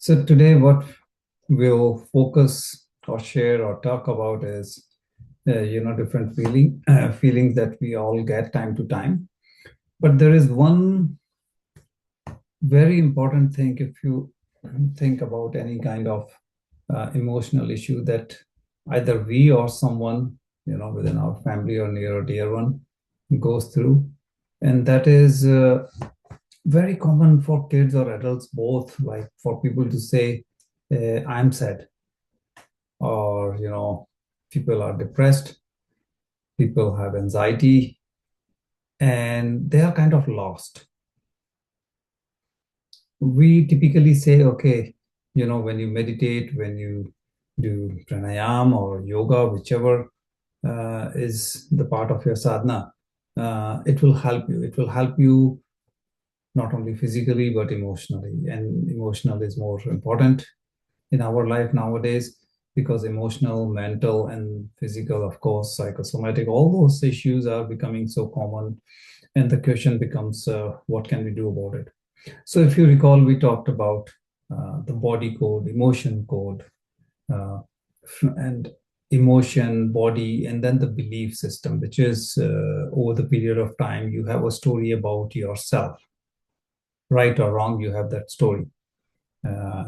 So today, what we'll focus or share or talk about is, different feelings that we all get time to time. But there is one very important thing if you think about any kind of emotional issue that either we or someone, within our family or near or dear one goes through, and that is very common for kids or adults both, like for people to say, I'm sad, or people are depressed, people have anxiety, and they are kind of lost. We typically say, okay, when you meditate, when you do pranayam or yoga, whichever is the part of your sadhana, it will help you. It will help you not only physically but emotionally, and emotional is more important in our life nowadays, because emotional, mental, and physical, of course, psychosomatic, all those issues are becoming so common. And the question becomes, what can we do about it? So, if you recall, we talked about the body code, emotion code, uh, and emotion, body, and then the belief system, which is over the period of time, you have a story about yourself. Right or wrong, you have that story.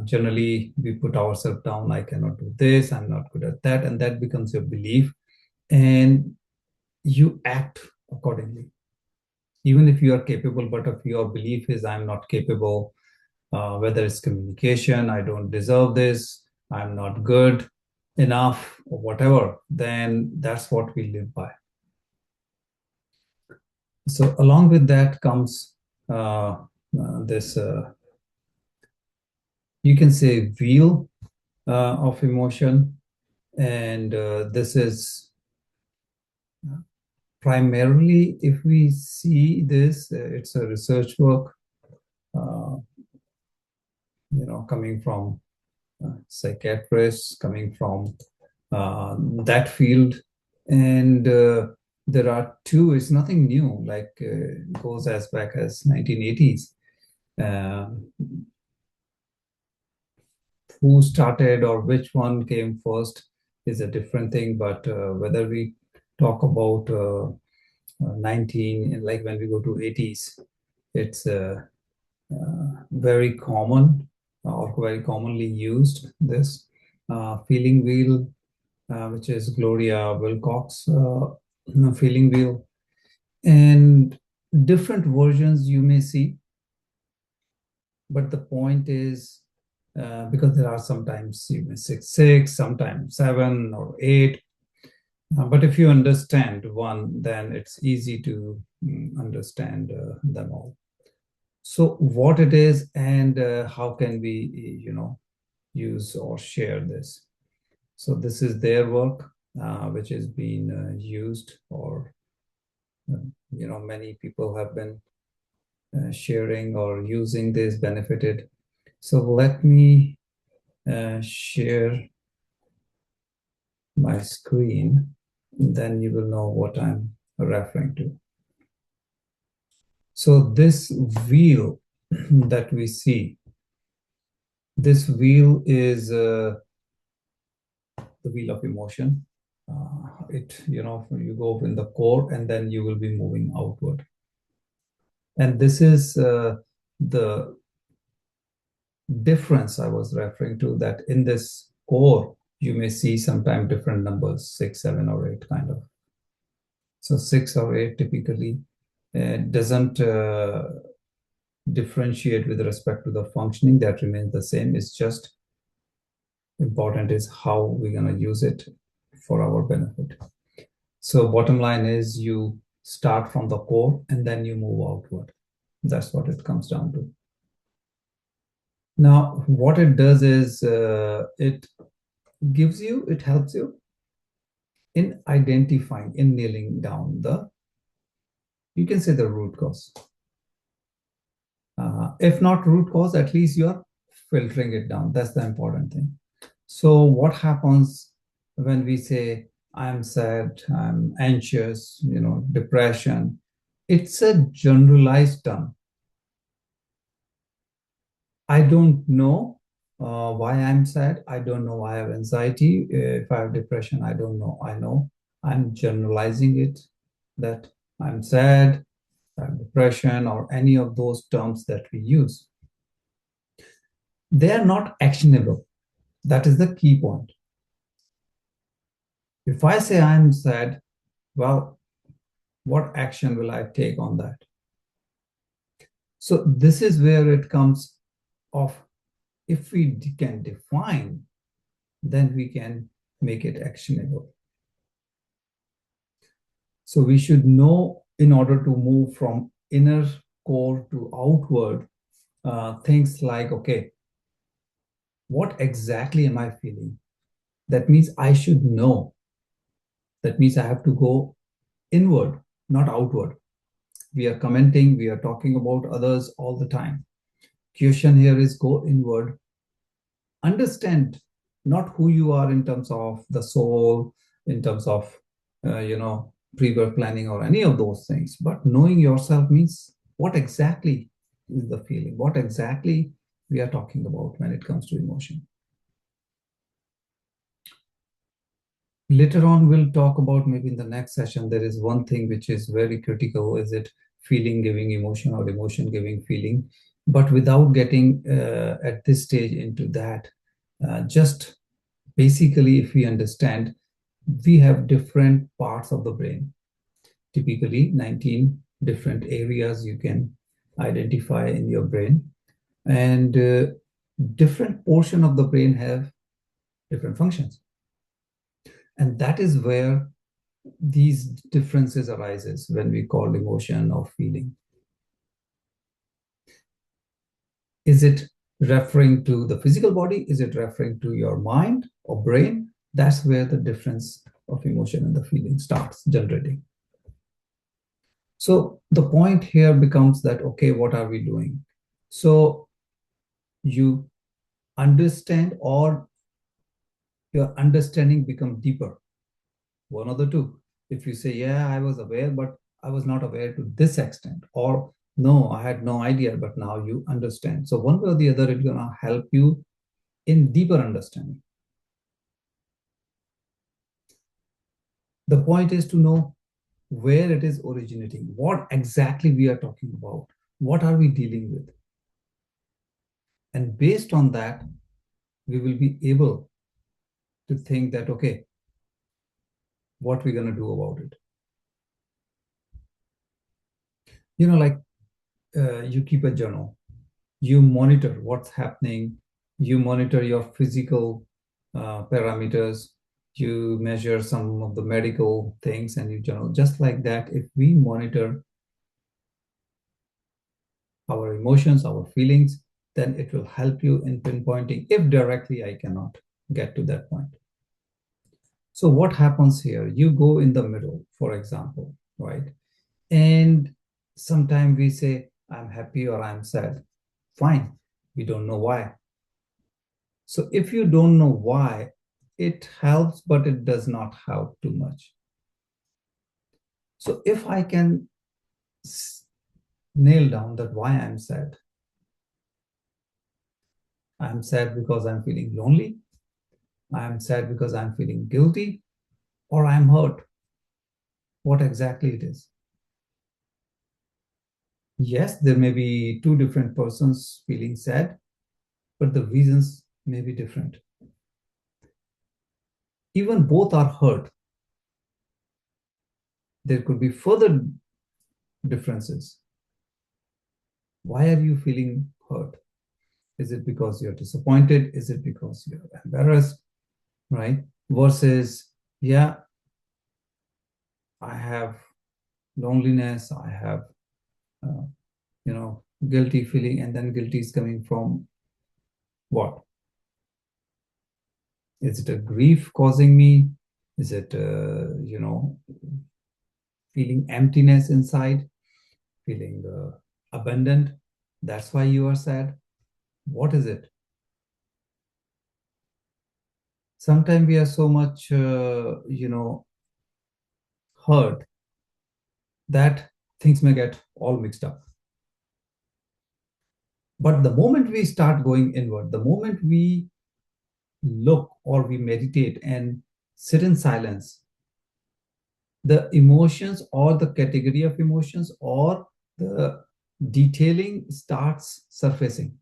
Generally, we put ourselves down. I cannot do this. I'm not good at that. And that becomes your belief. And you act accordingly. Even if you are capable, but if your belief is, I'm not capable, whether it's communication, I don't deserve this, I'm not good enough, or whatever, then that's what we live by. So, along with that comes this, you can say, wheel of emotion. And this is primarily, if we see this, it's a research work, uh, coming from psychiatrists, coming from that field. And there are two, it's nothing new, like goes as back as 1980s. Uh, who started or which one came first is a different thing, but whether we talk about 19, like when we go to 80s, it's very common or very commonly used, this feeling wheel, which is Gloria Willcox feeling wheel. And different versions you may see, but the point is, because there are sometimes you may 6, sometimes 7 or 8. But if you understand one, then it's easy to understand them all. So what it is, and how can we, use or share this? So this is their work, which is being used, or many people have been sharing or using this, benefited. So let me share my screen, then you will know what I'm referring to. So this wheel that we see, this wheel is the wheel of emotion. You go in the core and then you will be moving outward. And this is the difference I was referring to, that in this core, you may see sometimes different numbers, 6, 7, or 8 kind of. So 6 or 8 typically doesn't differentiate with respect to the functioning, that remains the same. It's just important is how we're going to use it for our benefit. So bottom line is, you start from the core and then you move outward. That's what it comes down to. Now, what it does is it helps you in identifying, in nailing down you can say, the root cause. If not root cause, at least you are filtering it down. That's the important thing. So what happens when we say, I'm sad, I'm anxious, depression? It's a generalized term. I don't know Why I'm sad, I don't know. I have anxiety. If I have depression, I don't know. I know I'm generalizing it that I'm sad, I have depression, or any of those terms that we use. They are not actionable. That is the key point. If I say I'm sad, well, what action will I take on that? So this is where it comes of, if we can define, then we can make it actionable. So we should know, in order to move from inner core to outward, things like, okay, what exactly am I feeling? That means I should know. That means I have to go inward, not outward. We are commenting, we are talking about others all the time. Question here is, go inward, understand not who you are in terms of the soul, in terms of pre-work planning or any of those things, but knowing yourself means what exactly is the feeling, what exactly we are talking about when it comes to emotion. Later on we'll talk about, maybe in the next session, there is one thing which is very critical. Is it feeling giving emotion or emotion giving feeling? But without getting at this stage into that, just basically, if we understand, we have different parts of the brain, typically 19 different areas you can identify in your brain, and different portion of the brain have different functions. And that is where these differences arises when we call emotion or feeling. Is it referring to the physical body? Is it referring to your mind or brain? That's where the difference of emotion and the feeling starts generating. So the point here becomes that, okay, what are we doing? So you understand, or your understanding become deeper. One of the two. If you say, yeah, I was aware, but I was not aware to this extent, or no, I had no idea, but now you understand. So one way or the other, it's gonna help you in deeper understanding. The point is to know where it is originating, what exactly we are talking about, what are we dealing with. And based on that, we will be able to think that, okay, what we're going to do about it. Like you keep a journal, you monitor what's happening, you monitor your physical parameters, you measure some of the medical things, and you journal. Just like that, if we monitor our emotions, our feelings, then it will help you in pinpointing, if directly I cannot get to that point. So what happens here? You go in the middle, for example, right? And sometimes we say, I'm happy or I'm sad. Fine. We don't know why. So if you don't know why, it helps, but it does not help too much. So if I can nail down that why I'm sad, I'm sad because I'm feeling lonely, I'm sad because I'm feeling guilty, or I'm hurt. What exactly it is? Yes, there may be two different persons feeling sad, but the reasons may be different. Even both are hurt. There could be further differences. Why are you feeling hurt? Is it because you're disappointed? Is it because you're embarrassed? Right? Versus, yeah, I have loneliness, I have, uh, guilty feeling, and then guilty is coming from what? Is it a grief causing me? Is it, feeling emptiness inside, feeling abandoned? That's why you are sad. What is it? Sometimes we are so much, hurt that things may get all mixed up. But the moment we start going inward, the moment we look or we meditate and sit in silence, the emotions or the category of emotions or the detailing starts surfacing.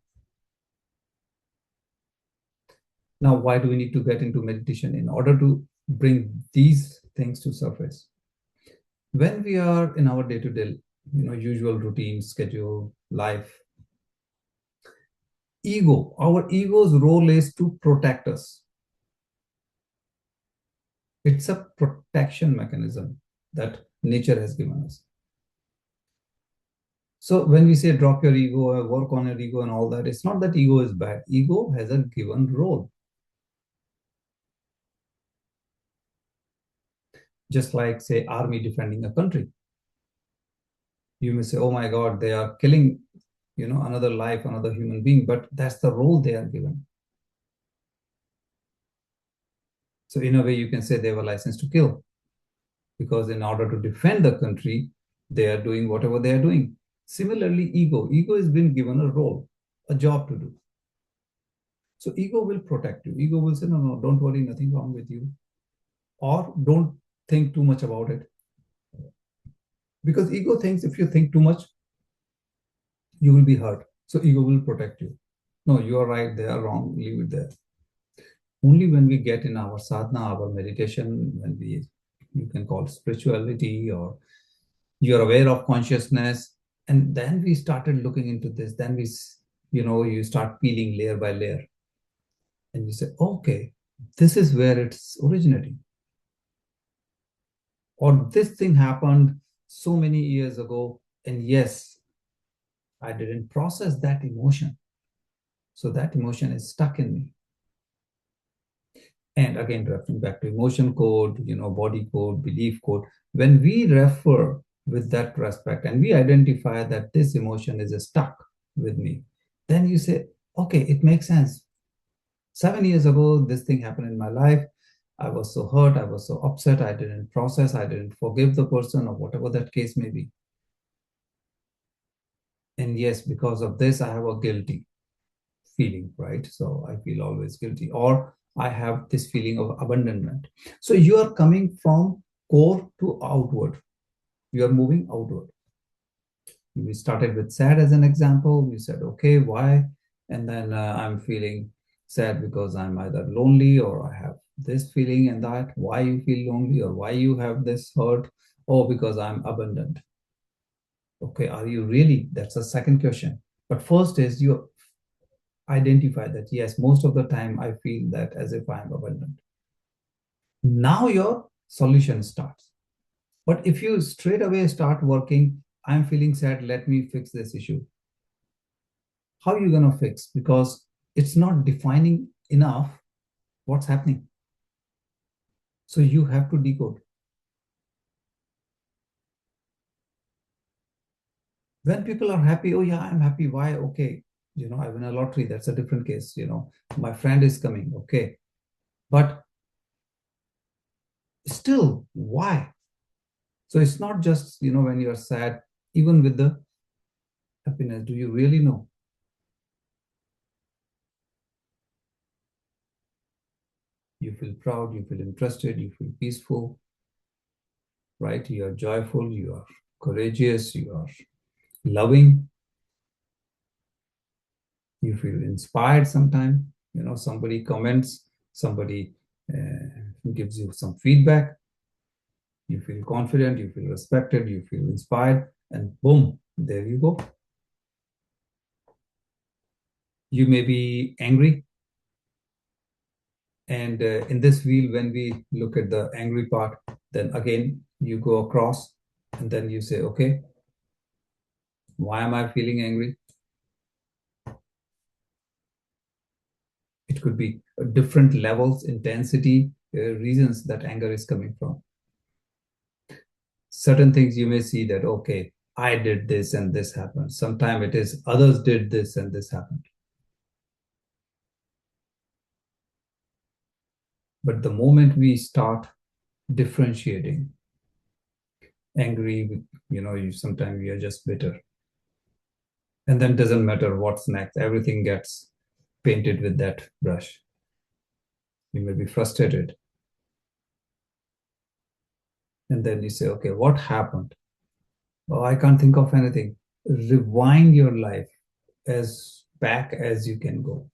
Now, why do we need to get into meditation? In order to bring these things to surface. When we are in our day-to-day, usual routine, schedule, life, our ego's role is to protect us. It's a protection mechanism that nature has given us. So when we say drop your ego or work on your ego and all that, it's not that ego is bad. Ego has a given role. Just like, say, army defending a country. You may say, oh my God, they are killing, another life, another human being, but that's the role they are given. So in a way, you can say they have a license to kill, because in order to defend the country, they are doing whatever they are doing. Similarly, ego has been given a role, a job to do. So ego will protect you. Ego will say, no, no, don't worry, nothing wrong with you. Or don't think too much about it. Because ego thinks if you think too much, you will be hurt. So ego will protect you. No, you are right, they are wrong, leave it there. Only when we get in our sadhana, our meditation, when you can call it spirituality, or you're aware of consciousness, and then we started looking into this, then you start peeling layer by layer, and you say, okay, this is where it's originating. Or this thing happened so many years ago, and yes, I didn't process that emotion. So that emotion is stuck in me. And again, referring back to emotion code, body code, belief code, when we refer with that respect and we identify that this emotion is stuck with me, then you say, okay, it makes sense. 7 years ago, this thing happened in my life. I was so hurt. I was so upset. I didn't process. I didn't forgive the person, or whatever that case may be. And yes, because of this, I have a guilty feeling, right? So I feel always guilty, or I have this feeling of abandonment. So you are coming from core to outward. You are moving outward. We started with sad as an example. We said, okay, why? And then I'm feeling sad because I'm either lonely, or I have this feeling and that. Why you feel lonely, or why you have this hurt? Oh, because I'm abandoned. Okay, are you really? That's the second question. But first is you identify that, yes, most of the time I feel that as if I'm abandoned. Now your solution starts. But if you straight away start working, I'm feeling sad, let me fix this issue. How are you going to fix? Because it's not defining enough what's happening. So you have to decode. When people are happy, oh yeah, I'm happy. Why? Okay, I win a lottery. That's a different case. My friend is coming. Okay. But still, why? So it's not just, when you're sad, even with the happiness, do you really know? You feel proud, you feel interested, you feel peaceful, right? You are joyful, you are courageous, you are loving, you feel inspired sometimes. Somebody comments, somebody gives you some feedback, you feel confident, you feel respected, you feel inspired, and boom, there you go. You may be angry. And in this wheel, when we look at the angry part, then again, you go across and then you say, okay, why am I feeling angry? It could be different levels, intensity, reasons that anger is coming from. Certain things you may see that, okay, I did this and this happened. Sometimes it is others did this and this happened. But the moment we start differentiating, angry, sometimes we are just bitter. And then doesn't matter what's next, everything gets painted with that brush. You may be frustrated. And then you say, okay, what happened? Oh, I can't think of anything. Rewind your life as back as you can go.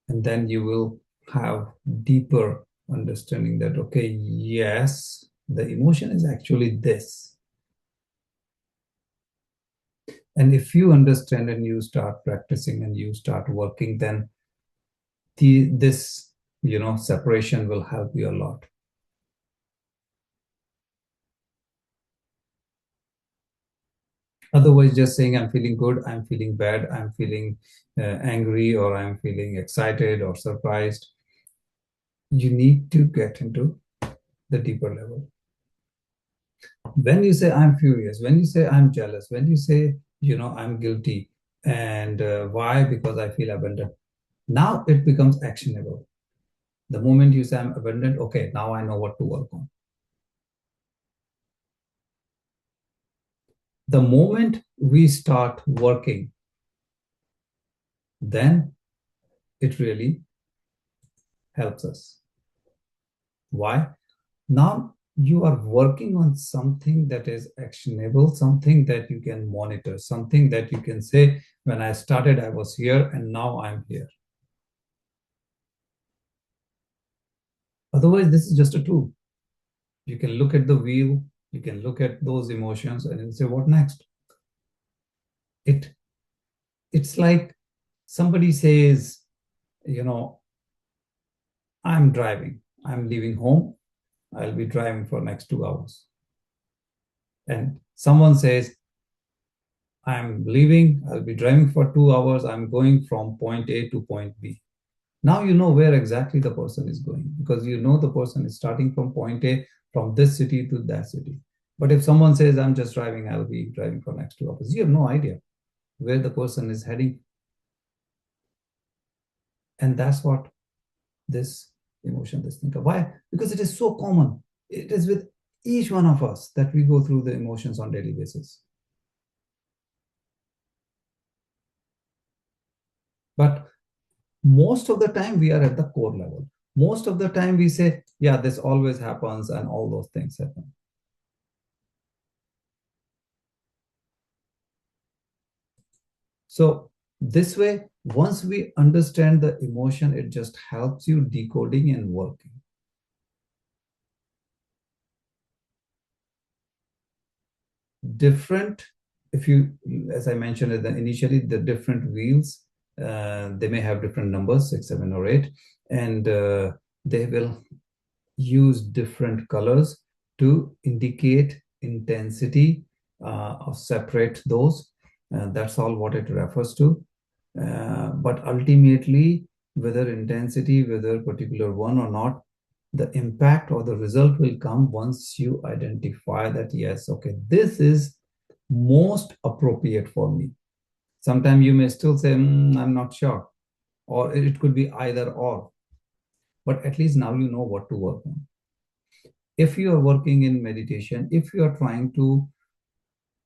And then you will have deeper understanding that, okay, yes, the emotion is actually this. And if you understand and you start practicing and you start working, then this, separation will help you a lot. Otherwise, just saying, I'm feeling good, I'm feeling bad, I'm feeling angry, or I'm feeling excited or surprised. You need to get into the deeper level. When you say, I'm furious, when you say, I'm jealous, when you say, I'm guilty, and why? Because I feel abandoned. Now it becomes actionable. The moment you say, I'm abandoned, okay, now I know what to work on. The moment we start working, then it really helps us. Why? Now you are working on something that is actionable, something that you can monitor, something that you can say, when I started, I was here, and now I'm here. Otherwise, this is just a tool. You can look at the wheel, you can look at those emotions, and you say, what next? It it's like somebody says, you know, I'm driving, I'm leaving home, I'll be driving for next 2 hours. And someone says, I'm leaving, I'll be driving for 2 hours, I'm going from point A to point B. Now you know where exactly the person is going, because you know the person is starting from point A, from this city to that city. But if someone says, I'm just driving, I'll be driving for next 2 hours, you have no idea where the person is heading. And that's what this emotion, this thinker. Why? Because it is so common. It is with each one of us that we go through the emotions on daily basis. But most of the time we are at the core level. Most of the time we say, yeah, this always happens, and all those things happen. So this way, once we understand the emotion, it just helps you decoding and working. Different, if you, as I mentioned initially, the different wheels, they may have different numbers, 6, 7, or 8, and they will use different colors to indicate intensity, or separate those. That's all what it refers to. But ultimately, whether intensity, whether particular one or not, the impact or the result will come once you identify that, yes, okay, this is most appropriate for me. Sometimes you may still say, I'm not sure, or it could be either or, but at least now you know what to work on. If you are working in meditation, if you are trying to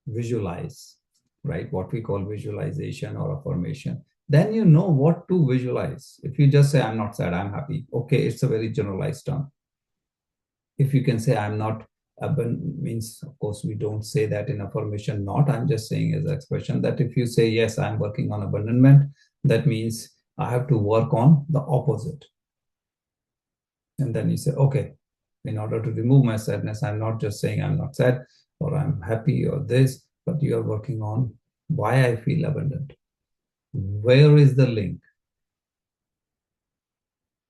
visualize, right, what we call visualization or affirmation, then you know what to visualize. If you just say, I'm not sad, I'm happy, okay, it's a very generalized term. If you can say, I'm not abundant, means, of course, we don't say that in affirmation, not, I'm just saying as an expression, that if you say, yes, I'm working on abandonment, that means I have to work on the opposite. And then you say, okay, in order to remove my sadness, I'm not just saying I'm not sad or I'm happy or this, but you are working on why I feel abundant. Where is the link?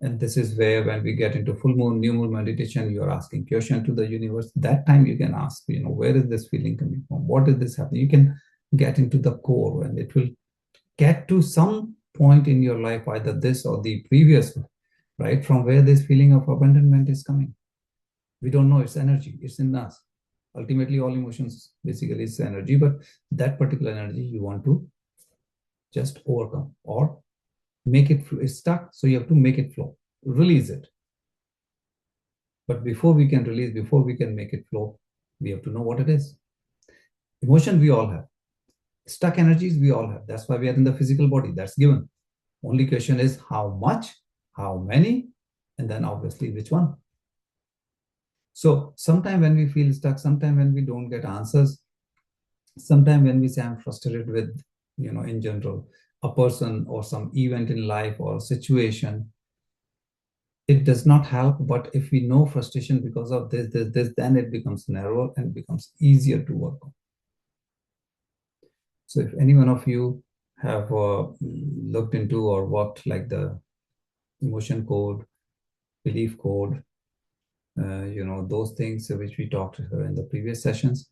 And this is where, when we get into full moon, new moon meditation, you're asking question to the universe. That time you can ask, where is this feeling coming from? What is this happening? You can get into the core, and it will get to some point in your life, either this or the previous one, right? From where this feeling of abandonment is coming. We don't know, it's energy, it's in us. Ultimately, all emotions basically is energy, but that particular energy you want to just overcome or make it it's stuck, so you have to make it flow, release it. But before we can release, before we can make it flow, we have to know what it is. Emotion we all have. Stuck energies we all have. That's why we are in the physical body. That's given. Only question is how much, how many, and then obviously which one. So sometime when we feel stuck, sometime when we don't get answers, sometime when we say I'm frustrated with, in general, a person or some event in life or situation, it does not help. But if we know frustration because of this, then it becomes narrower and becomes easier to work on. So if any one of you have looked into or worked like the emotion code, belief code, those things which we talked in the previous sessions,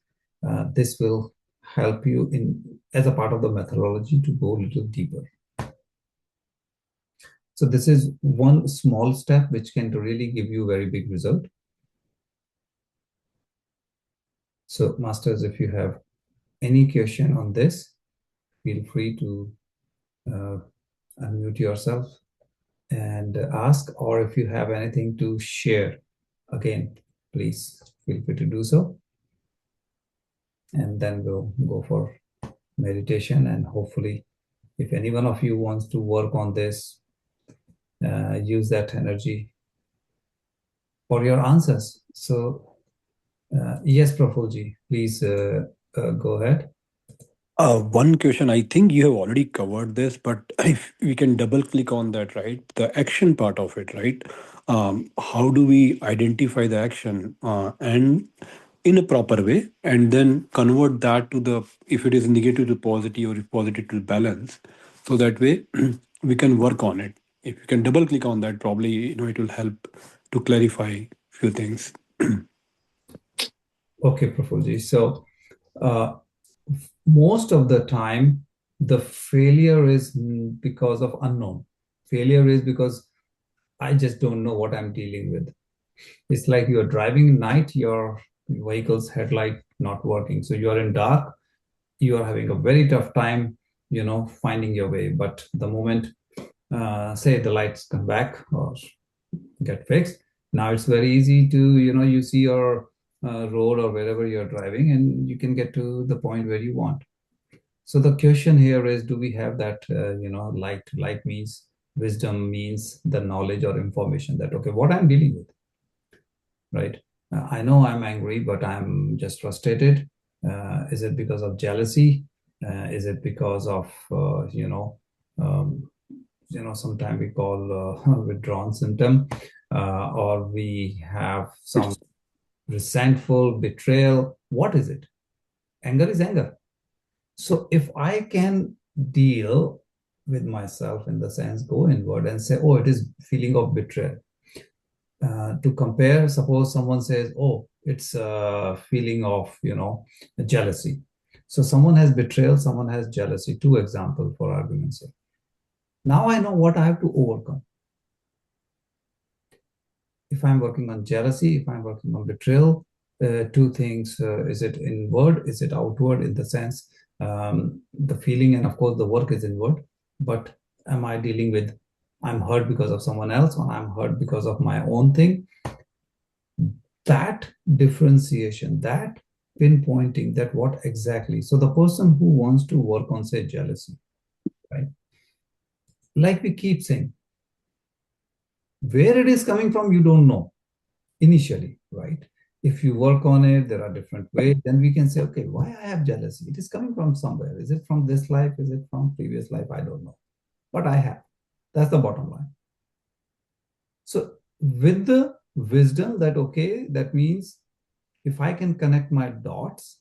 this will help you in as a part of the methodology to go a little deeper. So this is one small step which can really give you a very big result. So masters, if you have any question on this, feel free to unmute yourself and ask, or if you have anything to share, again, please feel free to do so. And then we'll go for meditation, and hopefully if any one of you wants to work on this, use that energy for your answers. So yes, Prafulji, please go ahead. One question, I think you have already covered this, but if we can double click on that, right? The action part of it, right? How do we identify the action and in a proper way, and then convert that to the, if it is negative to positive or if positive to balance, so that way we can work on it. If you can double click on that, probably it will help to clarify few things. Okay, Prafulji. So uh, most of the time, the failure is because of unknown. Failure is because I just don't know what I'm dealing with. It's like you're driving at night, your vehicle's headlight not working. So you are in dark, you are having a very tough time, finding your way. But the moment, say, the lights come back or get fixed, now it's very easy to, you see your road or wherever you're driving, and you can get to the point where you want. So the question here is, do we have that, light? Light means wisdom, means the knowledge or information that, okay, what I'm dealing with, right? I know I'm angry, but I'm just frustrated. Is it because of jealousy? Is it because of, sometimes we call withdrawn symptom, or we have some resentful betrayal? What is it? Anger is anger. So if I can deal with myself, in the sense, go inward and say, oh, it is feeling of betrayal. To compare, suppose someone says, oh, it's a feeling of, jealousy. So someone has betrayal, someone has jealousy. Two examples for argument's sake. Now I know what I have to overcome. If I'm working on jealousy, if I'm working on betrayal, two things. Is it inward? Is it outward? In the sense, the feeling, and of course, the work is inward. But am I dealing with, I'm hurt because of someone else, or I'm hurt because of my own thing? That differentiation, that pinpointing, that what exactly. So the person who wants to work on, say, jealousy, right? Like we keep saying, where it is coming from, you don't know initially, right? If you work on it, there are different ways. Then we can say, okay, why I have jealousy? It is coming from somewhere. Is it from this life? Is it from previous life? I don't know. But I have. That's the bottom line. So with the wisdom that, okay, that means if I can connect my dots,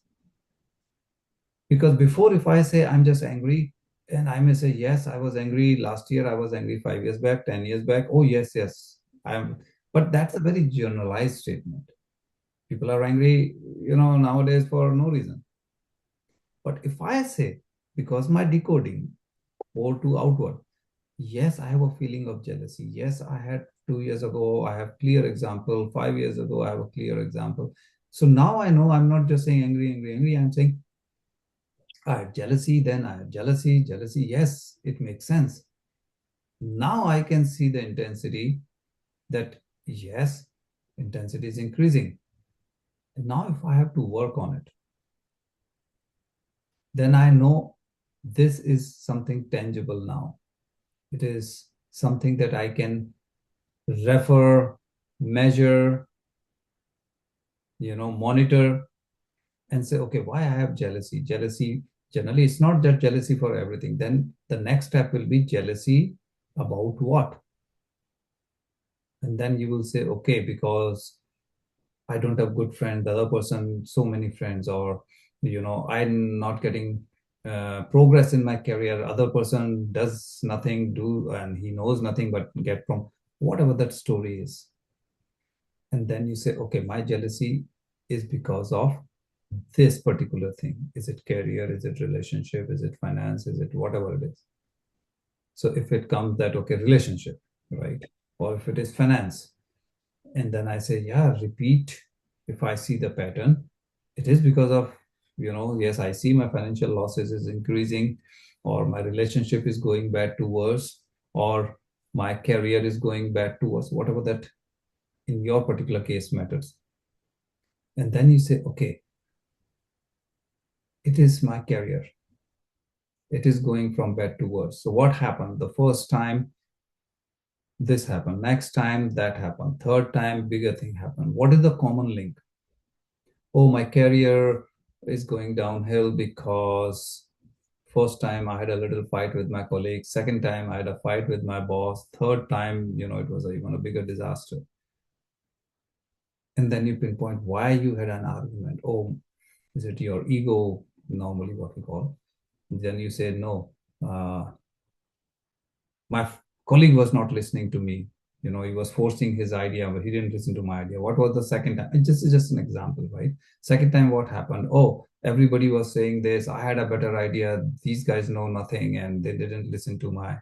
because before, if I say I'm just angry, and I may say, yes, I was angry last year, I was angry 5 years back, 10 years back. Oh, yes, yes, I'm. But that's a very generalized statement. People are angry, nowadays for no reason. But if I say, because my decoding, or to outward, yes, I have a feeling of jealousy. Yes, I had 2 years ago, I have clear example. 5 years ago, I have a clear example. So now I know I'm not just saying angry, angry, angry. I'm saying I have jealousy, then I have jealousy, jealousy. Yes, it makes sense. Now I can see the intensity, that, yes, intensity is increasing. And now if I have to work on it, then I know This is something tangible now. It is something that I can refer, measure, monitor, and say, okay, why I have jealousy? Jealousy, generally, it's not that jealousy for everything. Then the next step will be jealousy about what? And then you will say, okay, because I don't have good friends, the other person, so many friends, or, I'm not getting progress in my career. Other person does nothing, and he knows nothing but get from whatever that story is. And then you say, okay, my jealousy is because of this particular thing. Is it career? Is it relationship? Is it finance? Is it whatever it is? So if it comes that, okay, relationship, right? Or if it is finance, and then I say, yeah, repeat. If I see the pattern, it is because of, yes, I see my financial losses is increasing, or my relationship is going bad to worse, or my career is going bad to worse, whatever that in your particular case matters. And then you say, okay, it is my career. It is going from bad to worse. So what happened? The first time this happened, next time that happened, third time bigger thing happened. What is the common link? Oh, my career is going downhill because first time I had a little fight with my colleagues, second time I had a fight with my boss, third time, it was even a bigger disaster. And then you pinpoint why you had an argument. Oh, is it your ego? Normally, what we call. Then you say, no, my colleague was not listening to me. He was forcing his idea, but he didn't listen to my idea. What was the second time? It's just an example, right? Second time, what happened? Oh, everybody was saying this. I had a better idea. These guys know nothing, and they didn't listen to my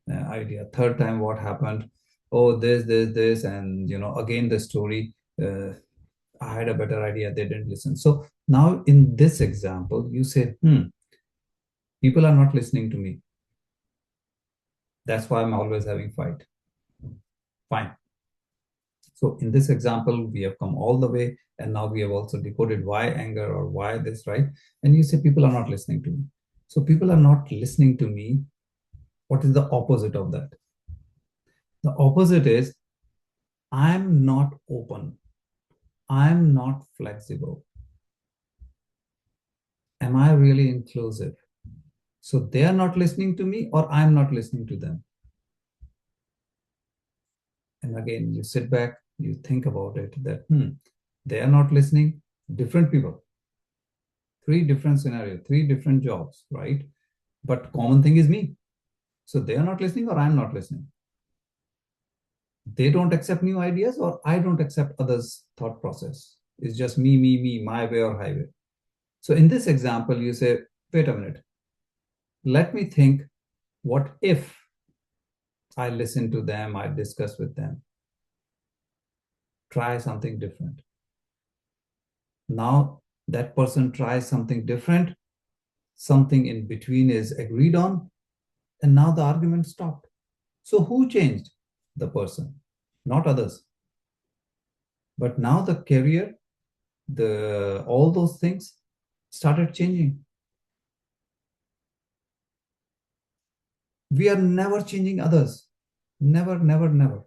idea. Third time, what happened? Oh, this, and again the story. I had a better idea. They didn't listen. So now, in this example, you say, people are not listening to me. That's why I'm always having fight. Fine. So in this example, we have come all the way, and now we have also decoded why anger or why this, right? And you say people are not listening to me. So people are not listening to me. What is the opposite of that? The opposite is I'm not open. I'm not flexible. Am I really inclusive? So they are not listening to me, or I'm not listening to them. And again, you sit back, you think about it that, they are not listening, different people, three different scenarios, three different jobs, right? But common thing is me. So they are not listening, or I'm not listening. They don't accept new ideas, or I don't accept others' thought process. It's just me, my way or highway. So in this example, you say, wait a minute, let me think, what if I listen to them, I discuss with them, try something different. Now that person tries something different, something in between is agreed on, and now the argument stopped. So who changed? The person, not others. But now the career, the all those things started changing. We are never changing others. Never, never, never.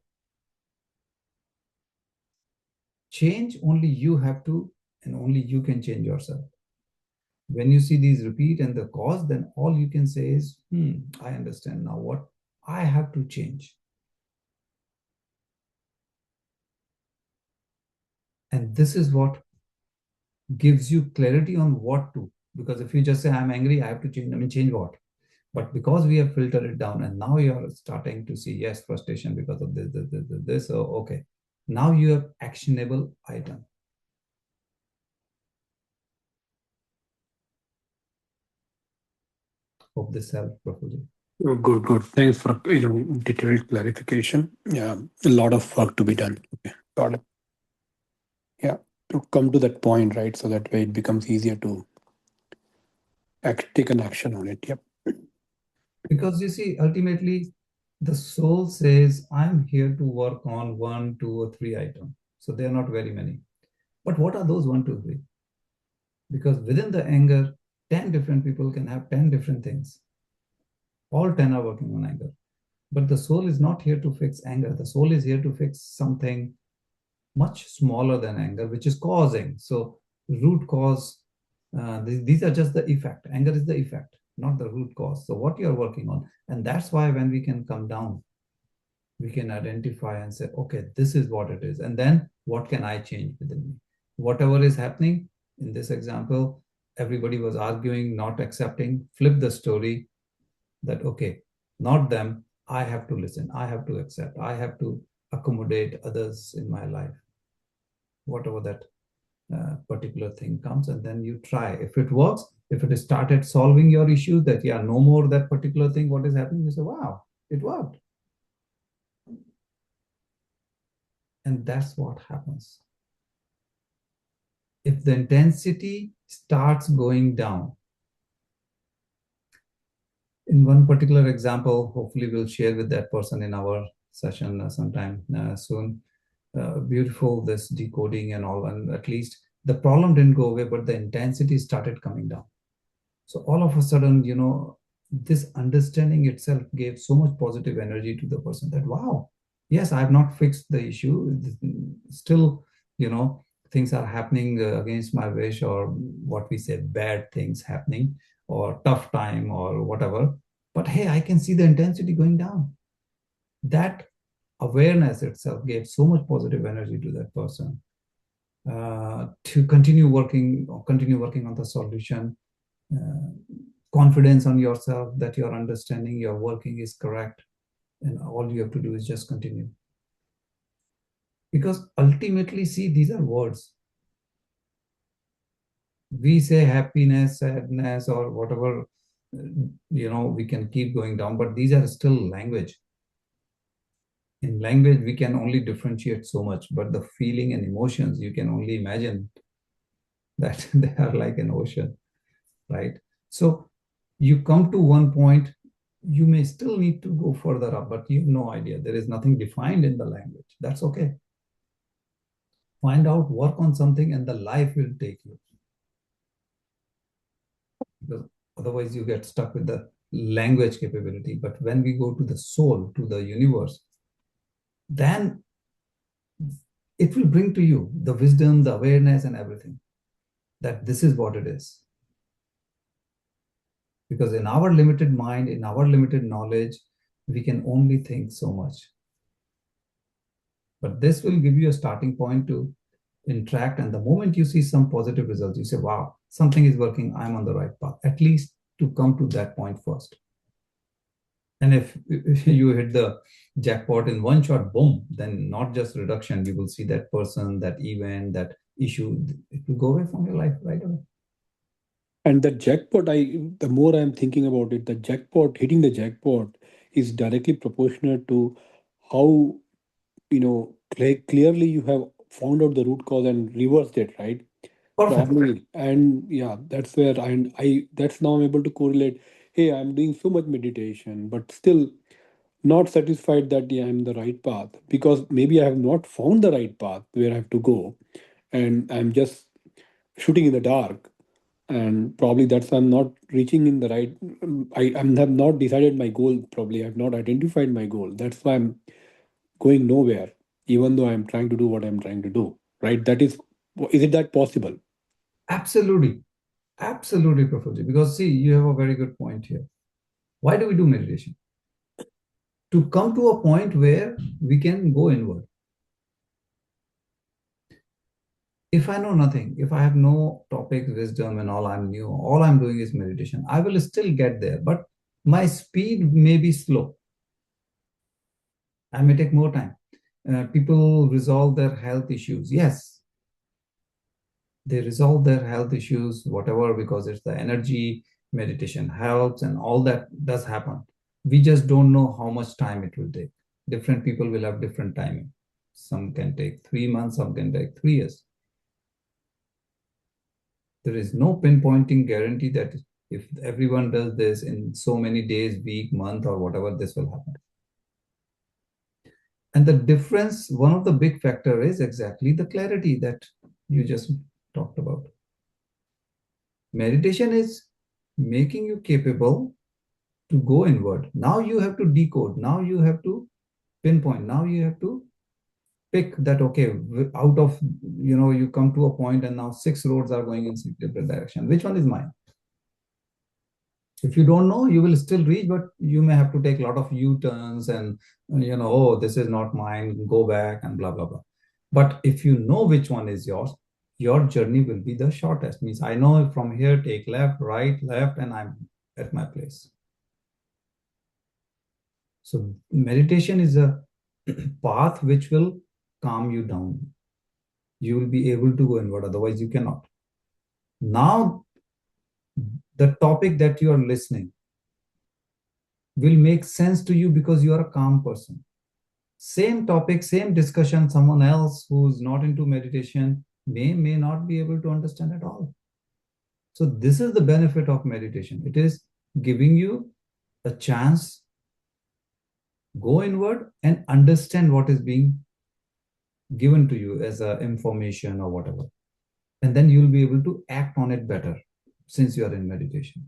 Change only you have to, and only you can change yourself. When you see these repeat and the cause, then all you can say is, I understand now what I have to change. And this is what gives you clarity on what to. Because if you just say, I'm angry, I have to change, I mean, change what? But because we have filtered it down, and now you're starting to see, yes, frustration because of this. So, okay. Now you have actionable item. Hope this helps, Prabhuji. Oh, good, good. Thanks for detailed clarification. Yeah, a lot of work to be done. Okay, got it. Yeah, to come to that point, right? So that way it becomes easier to take an action on it. Yep. Because you see, ultimately, the soul says, I'm here to work on one, two, or three items. So they are not very many. But what are those one, two, three? Because within the anger, 10 different people can have 10 different things. All 10 are working on anger. But the soul is not here to fix anger. The soul is here to fix something much smaller than anger, which is causing. So, root cause, these are just the effect. Anger is the effect, not the root cause. So, what you're working on. And that's why when we can come down, we can identify and say, okay, this is what it is. And then what can I change within me? Whatever is happening in this example, everybody was arguing, not accepting. Flip the story that, okay, not them. I have to listen. I have to accept. I have to accommodate others in my life, whatever that particular thing comes. And then you try. If it works, if it is started solving your issues, that, yeah, no more that particular thing, what is happening? You say, wow, it worked. And that's what happens. If the intensity starts going down, in one particular example, hopefully we'll share with that person in our session sometime soon. Beautiful, this decoding and all, and at least the problem didn't go away, but the intensity started coming down. So all of a sudden, this understanding itself gave so much positive energy to the person that, wow, yes, I have not fixed the issue. Still, things are happening against my wish, or what we say, bad things happening, or tough time, or whatever. But hey, I can see the intensity going down. That awareness itself gave so much positive energy to that person to continue working on the solution. uh, Confidence on yourself that your understanding, your working is correct, and all you have to do is just continue. Because ultimately, see, these are words. We say happiness, sadness, or whatever, we can keep going down, but these are still language. In language, we can only differentiate so much, but the feeling and emotions, you can only imagine that they are like an ocean, right? So you come to one point, you may still need to go further up, but you have no idea. There is nothing defined in the language. That's okay. Find out, work on something, and the life will take you. Because otherwise, you get stuck with the language capability. But when we go to the soul, to the universe, then it will bring to you the wisdom, the awareness, and everything, that this is what it is. Because in our limited mind, in our limited knowledge, we can only think so much. But this will give you a starting point to interact. And the moment you see some positive results, you say, wow, something is working. I'm on the right path, at least to come to that point first. And if you hit the jackpot in one shot, boom, then not just reduction, you will see that person, that event, that issue, it will go away from your life right away. And the jackpot, the more I'm thinking about it, the jackpot, hitting the jackpot is directly proportional to how, clearly you have found out the root cause and reversed it, right? Perfect. Probably. And yeah, that's where that's now I'm able to correlate. Hey, I'm doing so much meditation, but still not satisfied that yeah, I'm the right path, because maybe I have not found the right path where I have to go, and I'm just shooting in the dark. And probably that's why I'm not reaching in the right. Have not decided my goal. Probably I've not identified my goal. That's why I'm going nowhere, even though I'm trying to do what I'm trying to do. Right? Is it that possible? Absolutely. Absolutely, Prafulji. Because see, you have a very good point here. Why do we do meditation? To come to a point where we can go inward. If I know nothing, if I have no topic, wisdom, and all, I'm new, all I'm doing is meditation, I will still get there, but my speed may be slow. I may take more time. People resolve their health issues. Yes, they resolve their health issues, whatever, because it's the energy, meditation helps, and all that does happen. We just don't know how much time it will take. Different people will have different timing. Some can take 3 months, some can take 3 years. There is no pinpointing guarantee that if everyone does this in so many days, week, month, or whatever, this will happen. And the difference, one of the big factor is exactly the clarity that you just talked about. Meditation is making you capable to go inward. Now you have to decode. Now you have to pinpoint. Now you have to pick that, okay, out of, you come to a point and now six roads are going in six different direction. Which one is mine? If you don't know, you will still reach, but you may have to take a lot of U-turns and, oh, this is not mine, go back and blah, blah, blah. But if you know which one is yours, your journey will be the shortest. Means I know from here, take left, right, left, and I'm at my place. So meditation is a path which will calm you down. You will be able to go inward, otherwise you cannot. Now, the topic that you are listening will make sense to you because you are a calm person. Same topic, same discussion, someone else who's not into meditation may not be able to understand at all. So this is the benefit of meditation. It is giving you a chance, go inward and understand what is being given to you as a information or whatever. And then you'll be able to act on it better since you are in meditation.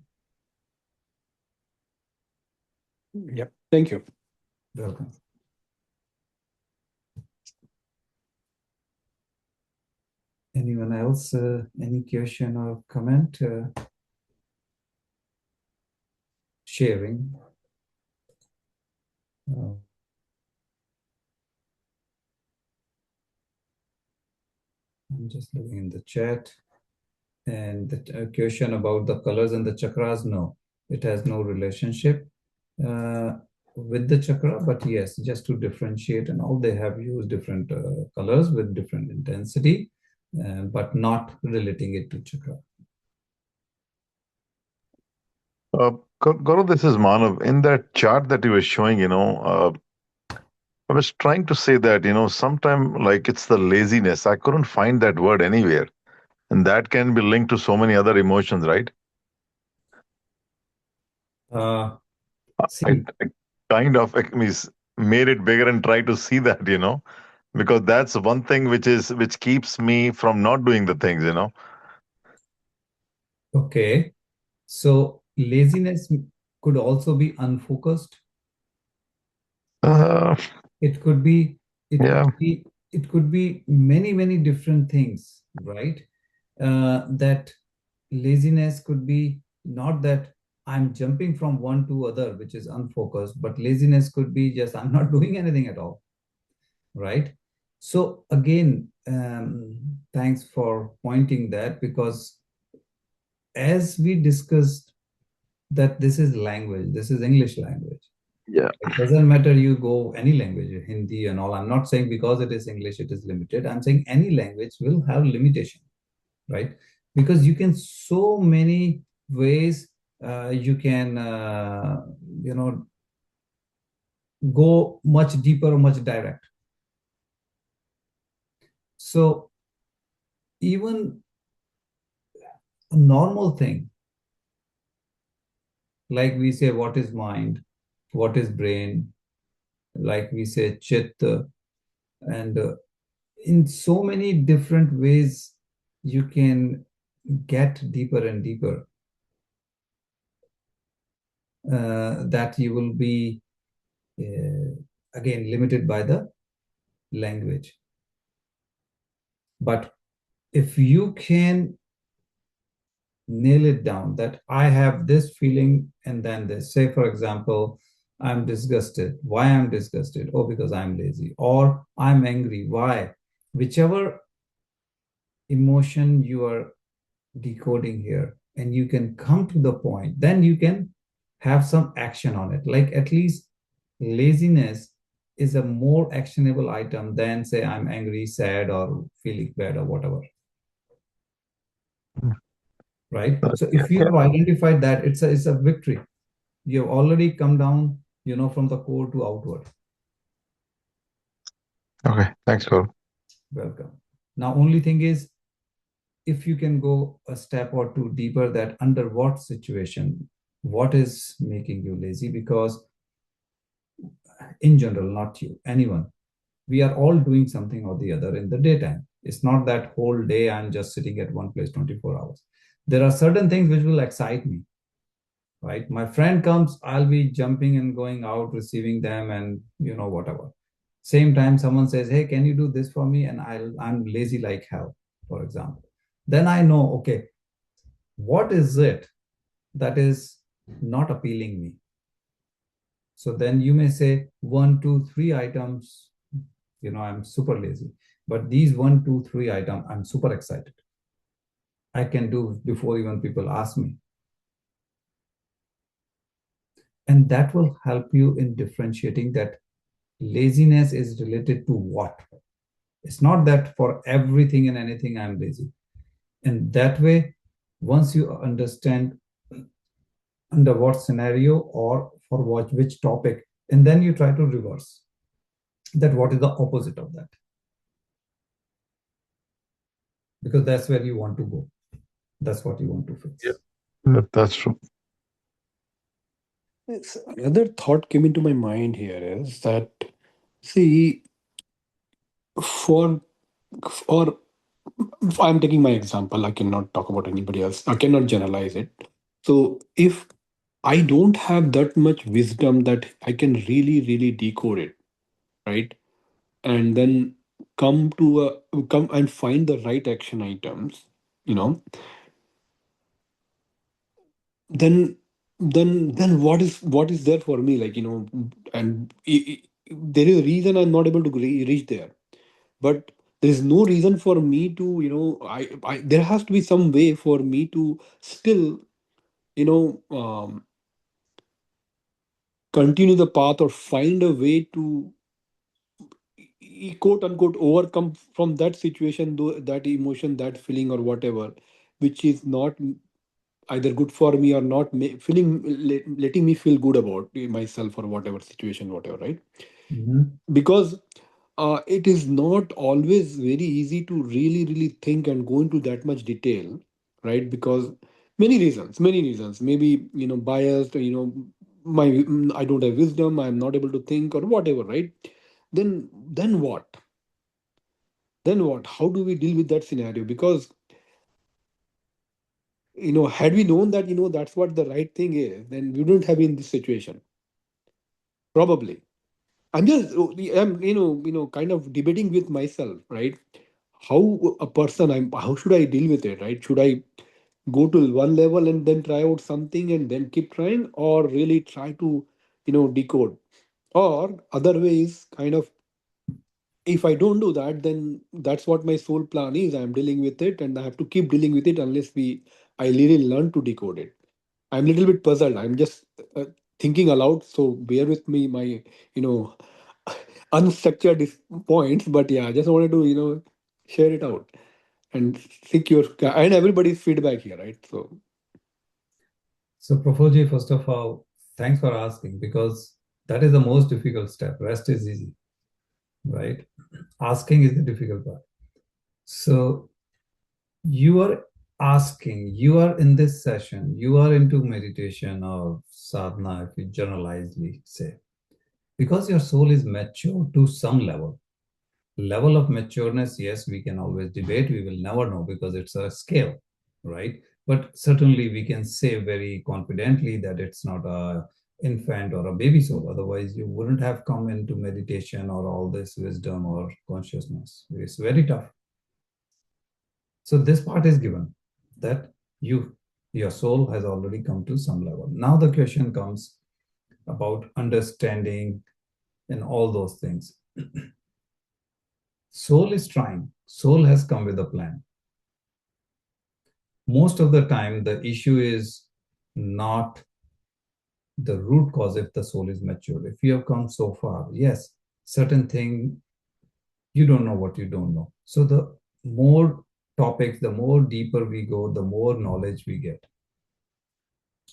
Yep. Thank you. Welcome. Anyone else? Any question or comment? Sharing. I'm just looking in the chat. And the question about the colors and the chakras, no, it has no relationship with the chakra, but yes, just to differentiate and all, they have used different colors with different intensity, but not relating it to chakra. Gaurav, this is Manav. In that chart that you were showing, I was trying to say that, sometime like it's the laziness. I couldn't find that word anywhere. And that can be linked to so many other emotions, right? See, I kind of made it bigger and try to see that, because that's one thing which keeps me from not doing the things. okay. So laziness could also be unfocused. Uh, It could be, it yeah. could be, it could be many, many different things, right? That laziness could be not that I'm jumping from one to other, which is unfocused, but laziness could be just I'm not doing anything at all, right? So again, thanks for pointing that, because as we discussed that this is language, this is English language. Yeah. It doesn't matter you go any language, Hindi and all. I'm not saying because it is English, it is limited. I'm saying any language will have limitation, right? Because you can so many ways you can go much deeper or much direct. So even a normal thing, like we say, what is mind, what is brain, like we say chit, and in so many different ways you can get deeper and deeper, that you will be again limited by the language. But if you can nail it down that I have this feeling and then this, say for example, I'm disgusted. Why I'm disgusted? Oh, because I'm lazy. Or I'm angry. Why? Whichever emotion you are decoding here, and you can come to the point, then you can have some action on it. Like at least laziness is a more actionable item than say I'm angry, sad, or feeling bad or whatever. Right? So if you Yeah. have identified that, it's a victory. You have already come down, from the core to outward. Okay. Thanks, Gaurav. Welcome. Now, only thing is, if you can go a step or two deeper, that under what situation, what is making you lazy? Because in general, not you, anyone, we are all doing something or the other in the daytime. It's not that whole day I'm just sitting at one place 24 hours. There are certain things which will excite me. right? My friend comes, I'll be jumping and going out, receiving them, and whatever. Same time, someone says, "Hey, can you do this for me?" And I'm lazy like hell, for example. Then I know, okay, what is it that is not appealing me? So then you may say one, two, three items, I'm super lazy. But these one, two, three items, I'm super excited. I can do before even people ask me. And that will help you in differentiating that laziness is related to what. It's not that for everything and anything I'm lazy. And that way, once you understand under what scenario or for what which topic, and then you try to reverse that what is the opposite of that, because that's where you want to go. That's what you want to Yeah, fix. that's true. Yes, another thought came into my mind here is that, see, for or I'm taking my example. I cannot talk about anybody else. I cannot generalize it. So if I don't have that much wisdom that I can really, really decode it, right? And then come and find the right action items, you know, then then what is there for me? Like, and there is a reason I'm not able to reach there. But there is no reason for me to, there has to be some way for me to still, you know, continue the path or find a way to quote unquote overcome from that situation, though, that emotion, that feeling, or whatever, which is not either good for me or not letting me feel good about myself or whatever situation, whatever, right? Mhm. Because it is not always very easy to really think and go into that much detail, right? Because many reasons, maybe, biased, I don't have wisdom, I'm not able to think or whatever, right? Then what? How do we deal with that scenario? Because, had we known that, that's what the right thing is, then we wouldn't have been in this situation, probably. I'm kind of debating with myself, right? How should I deal with it, right? Should I go to one level and then try out something and then keep trying, or really try to, decode? Or other ways, kind of, if I don't do that, then that's what my sole plan is. I'm dealing with it, and I have to keep dealing with it unless I really learn to decode it. I'm a little bit puzzled. I'm just thinking aloud, so bear with me, my, you know, unstructured points. But yeah, I just wanted to, share it out and seek your and everybody's feedback here, right? So So, Prafulji, first of all, thanks for asking, because that is the most difficult step. Rest is easy, right? Asking is the difficult part. So, you are asking, you are in this session, you are into meditation or sadhana, if you generalizely say, because your soul is mature to some level. Level of matureness, yes, we can always debate. We will never know because it's a scale, right? But certainly we can say very confidently that it's not a infant or a baby soul. Otherwise, you wouldn't have come into meditation or all this wisdom or consciousness. It's very tough. So this part is given that your soul has already come to some level. Now the question comes about understanding and all those things. Soul is trying. Soul has come with a plan. Most of the time, the issue is not the root cause if the soul is mature. If you have come so far, yes, certain thing you don't know what you don't know. So the more topics, the more deeper we go, the more knowledge we get.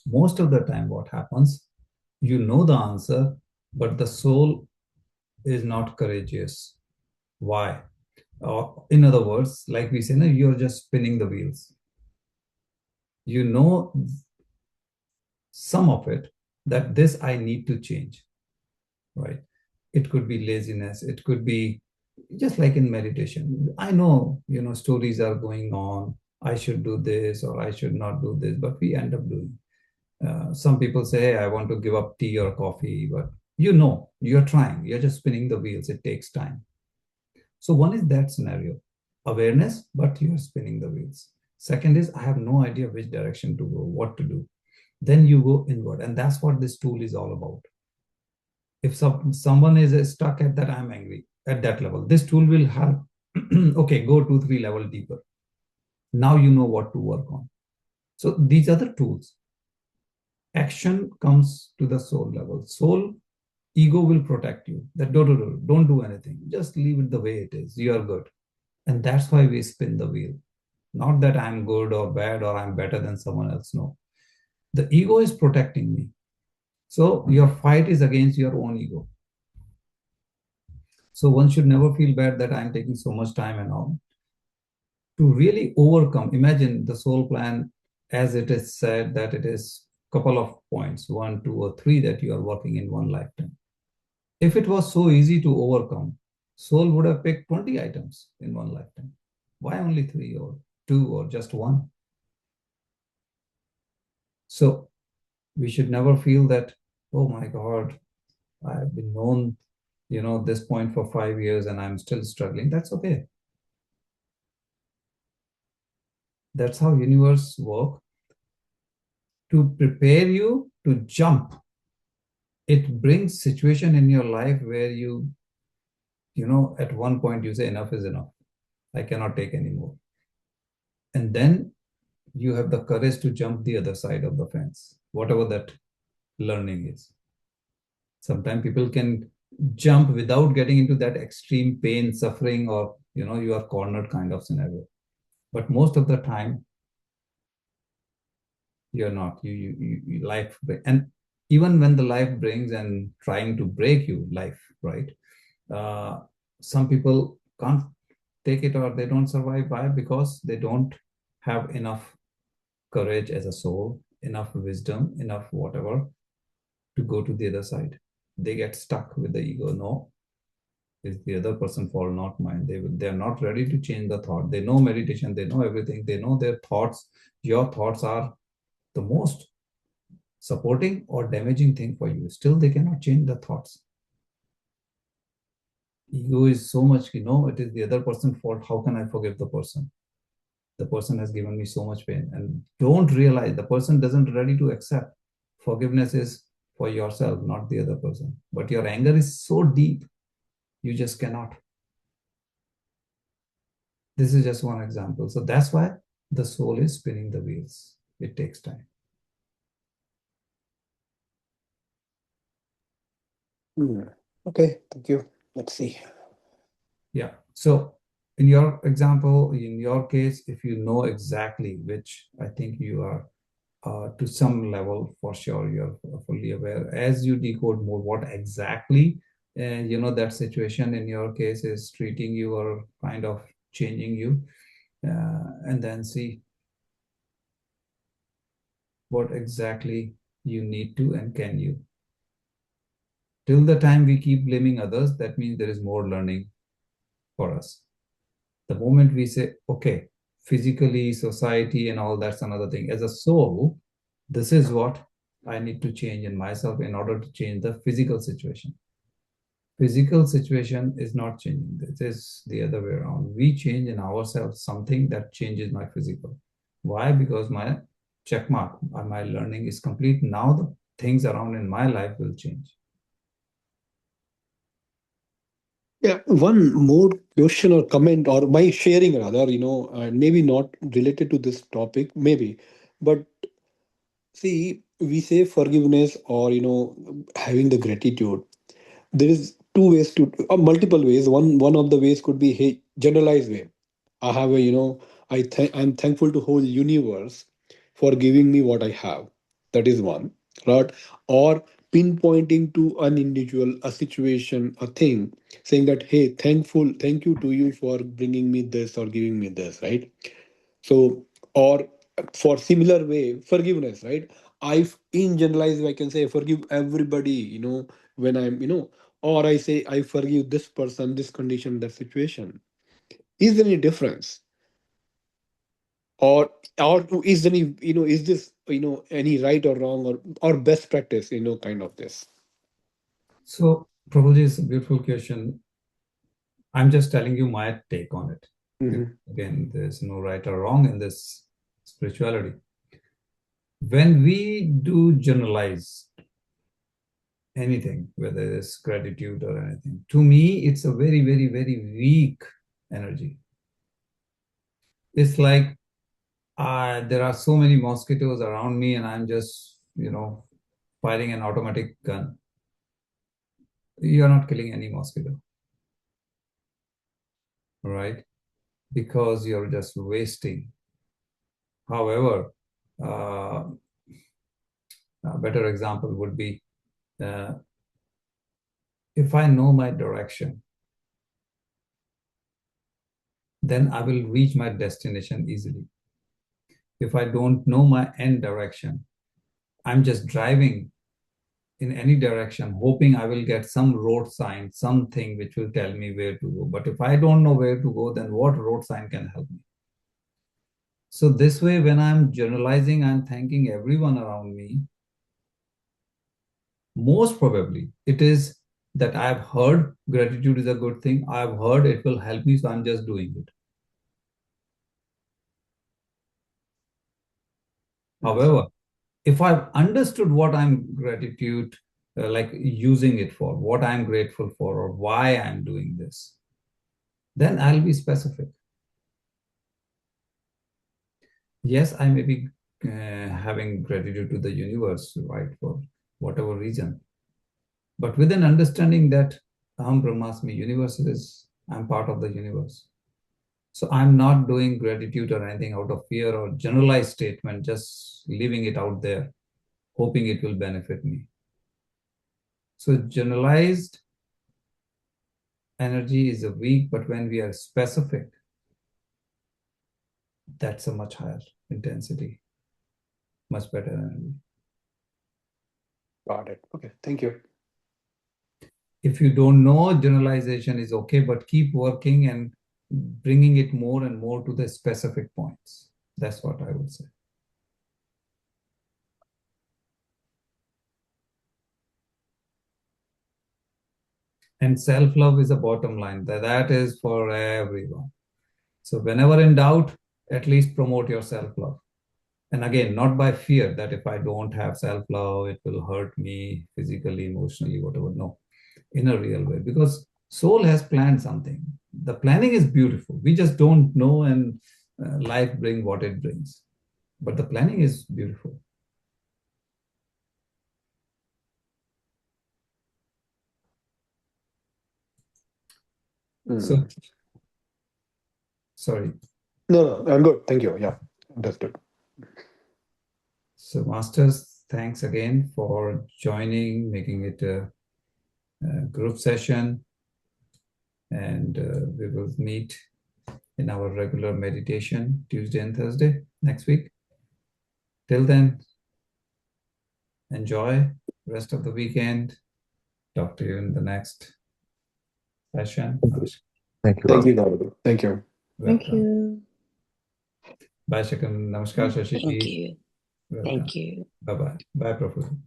Most of the time, what happens, you know the answer, but the soul is not courageous. Why? In other words, like we say, no, you're just spinning the wheels. You know some of it, that this I need to change, right? It could be laziness, it could be just like in meditation. I know, stories are going on, I should do this or I should not do this, but we end up doing. Some people say, hey, I want to give up tea or coffee, but you know, you're trying, you're just spinning the wheels. It takes time. So, one is that scenario, awareness, but you're spinning the wheels. Second is, I have no idea which direction to go, what to do. Then you go inward. And that's what this tool is all about. If someone is stuck at that, I'm angry at that level, this tool will help. Okay, go 2 3 level deeper. Now you know what to work on. So these are the tools. Action comes to the soul level. Soul, ego will protect you. That don't do anything. Just leave it the way it is. You are good. And that's why we spin the wheel. Not that I'm good or bad or I'm better than someone else. No. The ego is protecting me. So your fight is against your own ego. So one should never feel bad that I'm taking so much time and all. To really overcome, imagine the soul plan as it is said that it is couple of points, 1 2 or 3 that you are working in one lifetime. If it was so easy to overcome, soul would have picked 20 items in one lifetime. Why only 3 or 2 or just one? So we should never feel that, oh my God, I've been known, this point for 5 years and I'm still struggling. That's okay. That's how universe work to prepare you to jump. It brings situation in your life where at one point you say enough is enough. I cannot take anymore. And then you have the courage to jump the other side of the fence, whatever that learning is. Sometimes people can jump without getting into that extreme pain, suffering, or you are cornered kind of scenario. But most of the time, you're not. You life, and even when the life brings and trying to break you, life, right? Uh, some people can't take it or they don't survive. Why? Because they don't have enough courage as a soul, enough wisdom, enough whatever to go to the other side. They get stuck with the ego. No, it's the other person fault, not mine. They're not ready to change the thought. They know meditation, they know everything, they know their thoughts. Your thoughts are the most supporting or damaging thing for you. Still, they cannot change the thoughts. Ego is so much, it is the other person's fault. How can I forgive the person? The person has given me so much pain, and don't realize the person doesn't ready to accept. Forgiveness is for yourself, not the other person. But your anger is so deep, you just cannot. This is just one example. So that's why the soul is spinning the wheels. It takes time. Hmm. Okay, thank you. Let's see. Yeah. So in your example, in your case, if you know exactly which, I think you are to some level for sure you're fully aware. As you decode more what exactly that situation in your case is treating you or kind of changing you, and then see what exactly you need to and can you. Till the time we keep blaming others, that means there is more learning for us. The moment we say, okay, physically, society, and all that's another thing. As a soul, this is what I need to change in myself in order to change the physical situation. Physical situation is not changing. It is the other way around. We change in ourselves something that changes my physical. Why? Because my check mark, my learning is complete. Now the things around in my life will change. Yeah, one more question or comment or my sharing rather, maybe not related to this topic, maybe, but see, we say forgiveness or having the gratitude. There is two ways to multiple ways. One of the ways could be hey, generalized way. I have a I'm thankful to whole universe for giving me what I have. That is one, right? Or pinpointing to an individual, a situation, a thing, saying that hey, thank you to you for bringing me this or giving me this, right? So, or for similar way, forgiveness, right? In generalized, I can say, I forgive everybody, when I'm, or I say, I forgive this person, this condition, that situation. Is there any difference? or is any, is this, any right or wrong, or best practice, kind of this? So, Prabhuji, is a beautiful question. I'm just telling you my take on it. Hmm. Again, there's no right or wrong in this spirituality. When we do generalize anything, whether it's gratitude or anything, to me, it's a very, very, very weak energy. It's like there are so many mosquitoes around me, and I'm just, firing an automatic gun. You're not killing any mosquito, right? Because you're just wasting. However, uh, a better example would be uh, if I know my direction, then I will reach my destination easily. If I don't know my end direction, I'm just driving in any direction, hoping I will get some road sign, something which will tell me where to go. But if I don't know where to go, then what road sign can help me? So this way, when I'm generalizing, I'm thanking everyone around me. Most probably, it is that I've heard gratitude is a good thing. I've heard it will help me, so I'm just doing it. However, if I've understood what I'm gratitude, like using it for, what I'm grateful for, or why I'm doing this, then I'll be specific. Yes, I may be having gratitude to the universe, right, for whatever reason, but with an understanding that Aham Brahmasmi, universe is, I'm part of the universe. So I'm not doing gratitude or anything out of fear or generalized statement, just leaving it out there, hoping it will benefit me. So generalized energy is a weak, but when we are specific, that's a much higher intensity, much better energy. Got it. Okay, thank you. If you don't know, generalization is okay, but keep working and bringing it more and more to the specific points. That's what I would say. And self-love is a bottom line. That is for everyone. So whenever in doubt, at least promote your self-love. And again, not by fear that if I don't have self-love, it will hurt me physically, emotionally, whatever. No, in a real way, because soul has planned something. The planning is beautiful. We just don't know, and life brings what it brings. But the planning is beautiful. So, Mm. sorry. No, I'm good. Thank you. Yeah, understood. So, Masters, thanks again for joining, making it a group session. And we will meet in our regular meditation Tuesday and Thursday next week. Till then, enjoy rest of the weekend. Talk to you in the next session. Thank you, Thank Lord. you, Gaurav. Thank you. Thank Welcome. you. Bye, Shakam. Namaskar, Thank Shashi. you. Welcome. Thank you. Bye-bye. Bye, Prabhu.